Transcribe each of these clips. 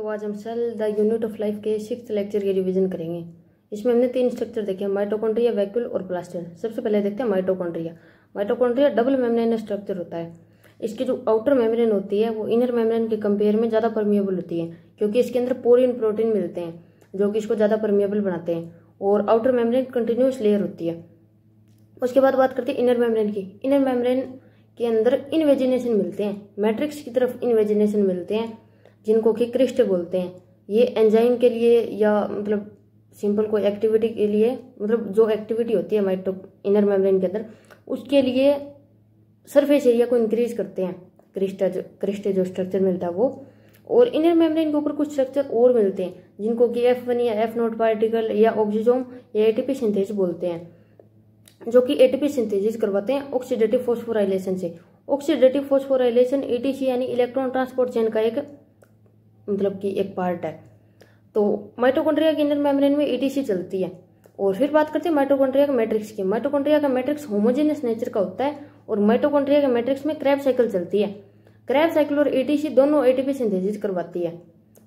तो आज हम cell the unit of life के 6th लेक्चर की रिवीजन करेंगे। इसमें हमने 3 स्ट्रक्चर देखे, माइटोकॉन्ड्रिया, वैक्यूल और प्लास्टिड। सबसे पहले देखते हैं mitochondria. Mitochondria double membrane structure होता है। इसकी जो आउटर मेम्ब्रेन होती है वो इनर मेम्ब्रेन के कंपेयर में ज़्यादा परमिएबल होती है, क्योंकि इसके अंदर पोरिन प्रोटीन मिलते हैं जो कि इसको ज़्यादा परमिएबल बनाते हैं। और आउटर मेम्ब्रेन कंटिन्यूस लेयर होती है। उसके बाद बात करते हैं इनर मेम्ब्रेन की। इनर मेम्ब्रेन के अंदर इनवेजिनेशन मिलते हैं, मैट्रिक्स की तरफ इनवेजिनेशन मिलते हैं, जिनको कि क्रिस्टे बोलते हैं। ये एंजाइम के लिए या मतलब सिंपल कोई एक्टिविटी के लिए, मतलब जो एक्टिविटी होती है इनर मेम्ब्रेन के अंदर, उसके लिए सरफेस एरिया को इंक्रीज करते हैं। क्रिस्टे जो स्ट्रक्चर मिलता है वो। और इनर मेम्ब्रेन के ऊपर कुछ स्ट्रक्चर और मिलते हैं जिनको कि F1 या F0 पार्टिकल या ऑक्सीजोम या एटीपी सिंथेसिस बोलते हैं, जो कि एटीपी सिंथेसिस करवाते हैं ऑक्सीडेटिव फॉस्फोराइलेशन से। ऑक्सीडेटिव फॉस्फोराइलेशन ETC यानी इलेक्ट्रॉन ट्रांसपोर्ट चेन का एक पार्ट है। तो माइटोकॉन्ड्रिया के इनर मेम्ब्रेन में ETC चलती है। और फिर बात करते हैं माइटोकॉन्ड्रिया के मैट्रिक्स की। माइटोकॉन्ड्रिया का मैट्रिक्स होमोजेनियस नेचर का होता है और माइटोकॉन्ड्रिया के मैट्रिक्स में क्रैब साइकिल चलती है। क्रैब साइकिल और ETC दोनों एटीपी सिंथेसिस करवाती है।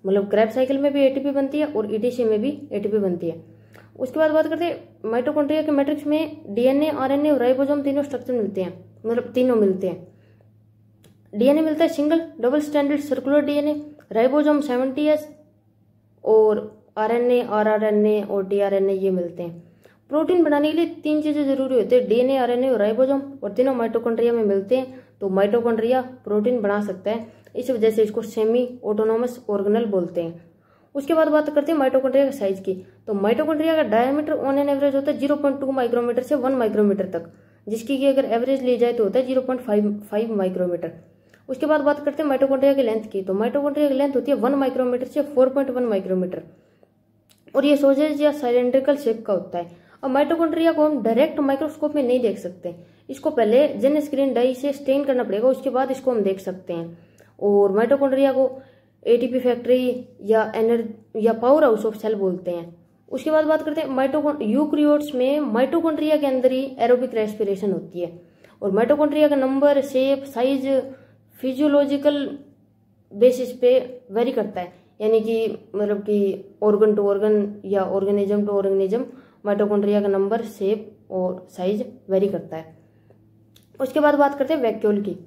मतलब क्रैब साइकिल में भी एटीपी बनती है और ETC में भी एटीपी बनती है। उसके बाद बात करते हैं माइटोकॉन्ड्रिया के मैट्रिक्स में DNA, RNA और राइबोसोम तीनों स्ट्रक्चर मिलते हैं, मतलब तीनों मिलते हैं। DNA मिलता है single double standard circular DNA, ribosome 70S और RNA, rRNA और tRNA ये मिलते हैं। प्रोटीन बनाने के लिए 3 चीजें जरूरी होती है, DNA, RNA और राइबोसोम, और तीनों माइटोकॉन्ड्रिया में मिलते हैं। तो माइटोकॉन्ड्रिया प्रोटीन बना सकता है, इस वजह से इसको सेमी ऑटोनोमस ऑर्गेनल बोलते हैं। उसके बाद बात करते हैं माइटोकॉन्ड्रिया के साइज की। तो माइटोकॉन्ड्रिया का डायमीटर ऑन एन एवरेज होता है 0.2 माइक्रोमीटर से 1 माइक्रोमीटर तक, जिसकी कि अगर एवरेज ली जाए तो होता है 0.5 माइक्रोमीटर। उसके बाद बात करते हैं माइटोकॉन्ड्रिया की लेंथ की। तो माइटोकॉन्ड्रिया की लेंथ होती है 1 माइक्रोमीटर से 4.1 माइक्रोमीटर और ये सोजेज या सिलेंड्रिकल शेप का होता है। अब माइटोकॉन्ड्रिया को हम डायरेक्ट माइक्रोस्कोप में नहीं देख सकते, इसको पहले जेन स्क्रीन डाई से स्टेन करना पड़ेगा, उसके बाद इसको हम देख सकते हैं। और माइटोकॉन्ड्रिया को एटीपी फैक्ट्री या पावर हाउस ऑफ सेल बोलते हैं। उसके बाद बात करते हैं यूकैरियोट्स में माइटोकॉन्ड्रिया के अंदर ही एरोबिक रेस्पिरेशन होती है। और माइटोकॉन्ड्रिया का number, shape, size physiological basis पे वेरी करता है, यानी कि मतलब कि ऑर्गन टू ऑर्गन या ऑर्गेनिज्म टू ऑर्गेनिज्म माइटोकॉन्ड्रिया का नंबर, शेप और साइज वेरी करता है। उसके बाद बात करते हैं वैक्यूल की।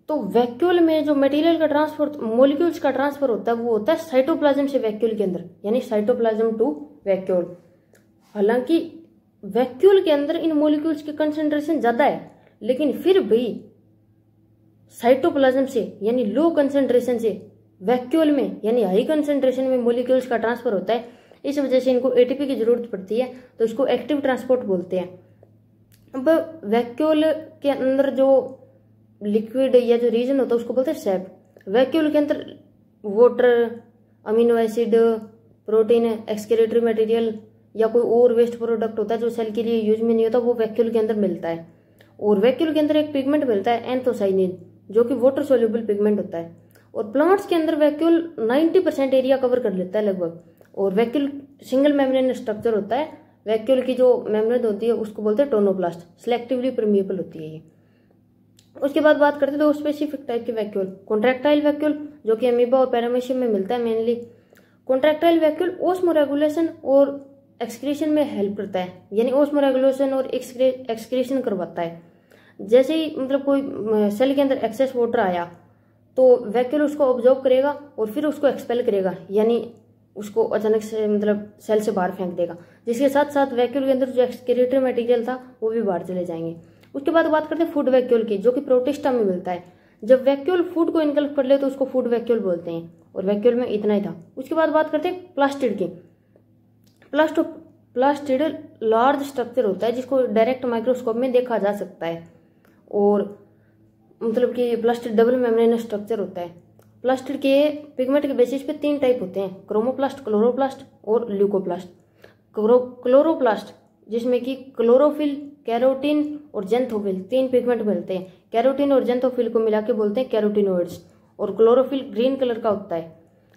तो वैक्यूल में जो मटेरियल का ट्रांसफर, मॉलिक्यूल्स का ट्रांसफर होता है वो होता है साइटोप्लाज्म से वैक्यूल के अंदर, यानी साइटोप्लाज्म टू वैक्यूल। हालांकि वैक्यूल के अंदर इन मॉलिक्यूल्स की कंसंट्रेशन ज्यादा है, लेकिन फिर भी साइटोप्लाज्म से यानी लो कंसंट्रेशन से वैक्यूल में यानी हाई कंसंट्रेशन में मॉलिक्यूल्स का ट्रांसफर होता है। इस वजह से इनको एटीपी की जरूरत पड़ती है, तो इसको एक्टिव ट्रांसपोर्ट बोलते हैं। अब वैक्यूल के अंदर जो लिक्विड या जो रीजन होता है उसको बोलते हैं सैप। वैक्यूल के अंदर water, amino acid, protein, excretory material या कोई और वेस्ट प्रोडक्ट होता है जो सेल के लिए यूज में नहीं होता, वो वैक्यूल के अंदर मिलता है। और वैक्यूल के अंदर एक पिगमेंट मिलता है एंथोसाइनिन, जो कि वाटर सोल्यूबल पिगमेंट होता है। और प्लांट्स के अंदर वैक्यूल 90% एरिया कवर कर लेता है लगभग। और वैक्यूल सिंगल मेम्ब्रेन स्ट्रक्चर होता है। वैक्यूल की जो मेम्ब्रेन होती है उसको बोलते हैं टोनोप्लास्ट, सिलेक्टिवली परमिएबल होती है ये। उसके बाद बात करते हैं दो स्पेसिफिक टाइप के वैक्यूल। कॉन्ट्रैक्टाइल वैक्यूल जो कि अमीबा और पैरामीशियम में मिलता है मेनली। कॉन्ट्रैक्टाइल वैक्यूल ओस्मोरेगुलेशन और एक्सक्रीशन में हेल्प करता है, यानी ओस्मोरेगुलेशन और एक्सक्रीशन करवाता है। जैसे ही मतलब कोई सेल के अंदर एक्सेस वाटर आया तो वैक्यूल उसको ऑब्जॉर्व करेगा और फिर उसको एक्सपेल करेगा, यानी उसको अचानक से मतलब सेल से बाहर फेंक देगा, जिसके साथ साथ वैक्यूल के अंदर जो एक्सक्रीटरी मटेरियल था वो भी बाहर चले जाएंगे। उसके बाद बात करते हैं फूड वैक्यूल की, जो कि प्रोटिस्टा में मिलता है। जब वैक्यूल फूड को इनकल्प कर ले तो उसको फूड वैक्यूल बोलते हैं। और वैक्यूल में इतना ही था। उसके बाद बात करते हैं प्लास्टिड की। प्लास्टिड लार्ज स्ट्रक्चर होता है जिसको डायरेक्ट माइक्रोस्कोप में देखा जा सकता है। और मतलब कि प्लास्टिड डबल मेम्ब्रेन स्ट्रक्चर होता है। प्लास्टिड के पिगमेंट के बेसिस पे 3 टाइप होते हैं, क्रोमोप्लास्ट, क्लोरोप्लास्ट और ल्यूकोप्लास्ट। क्लोरोप्लास्ट जिसमें कि क्लोरोफिल, कैरोटीन और जेंथोफिल 3 पिगमेंट मिलते हैं। कैरोटीन और जेंथोफिल को मिला के बोलते हैं कैरोटीनोइड्स, और क्लोरोफिल ग्रीन कलर का होता है।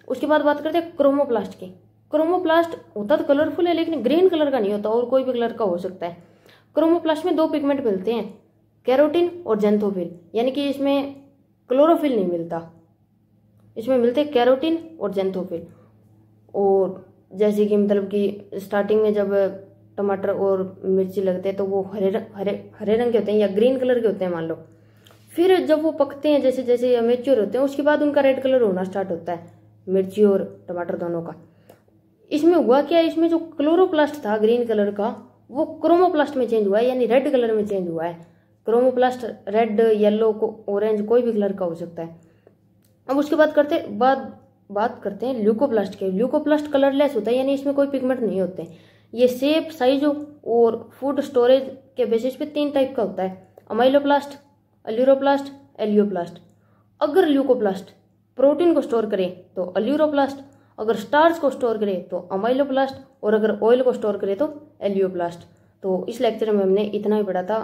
उसके बाद बात करते हैं क्रोमोप्लास्ट की। क्रोमोप्लास्ट होता तो कलरफुल है, लेकिन ग्रीन कलर का नहीं होता, और कोई भी कलर का हो सकता है। क्रोमोप्लास्ट में 2 पिगमेंट मिलते हैं, कैरोटीन और जेंथोफिल, यानी कि इसमें क्लोरोफिल नहीं मिलता। इसमें मिलते हैं कैरोटीन और ज़ैंथोफिल। और जैसे कि मतलब कि स्टार्टिंग में जब टमाटर और मिर्ची लगते हैं तो वो हरे रंग के होते हैं या ग्रीन कलर के होते हैं मान लो। फिर जब वो पकते हैं, जैसे जैसे मैच्योर होते हैं, उसके बाद उनका रेड कलर होना स्टार्ट होता है, मिर्ची और टमाटर दोनों का। इसमें हुआ क्या, इसमें जो क्लोरोप्लास्ट था ग्रीन कलर का वो क्रोमोप्लास्ट में चेंज हुआ है, यानी रेड कलर में चेंज हुआ है। क्रोमोप्लास्ट रेड, येलो, ऑरेंज कोई भी कलर का हो सकता है। अब उसके बात करते हैं ल्यूकोप्लास्ट के। ल्यूकोप्लास्ट कलरलेस होता है, यानी इसमें कोई पिगमेंट नहीं होते। ये शेप, साइज और फूड स्टोरेज के बेसिस पे 3 टाइप का होता है, अमाइलोप्लास्ट, अल्यूरोप्लास्ट, एलियोप्लास्ट। अगर ल्यूकोप्लास्ट प्रोटीन को स्टोर करे तो अल्यूरोप्लास्ट, अगर स्टार्च को स्टोर करे तो अमाइलोप्लास्ट, और अगर ऑयल को स्टोर करे तो एलियोप्लास्ट। तो इस लेक्चर में हमने इतना ही पढ़ा था।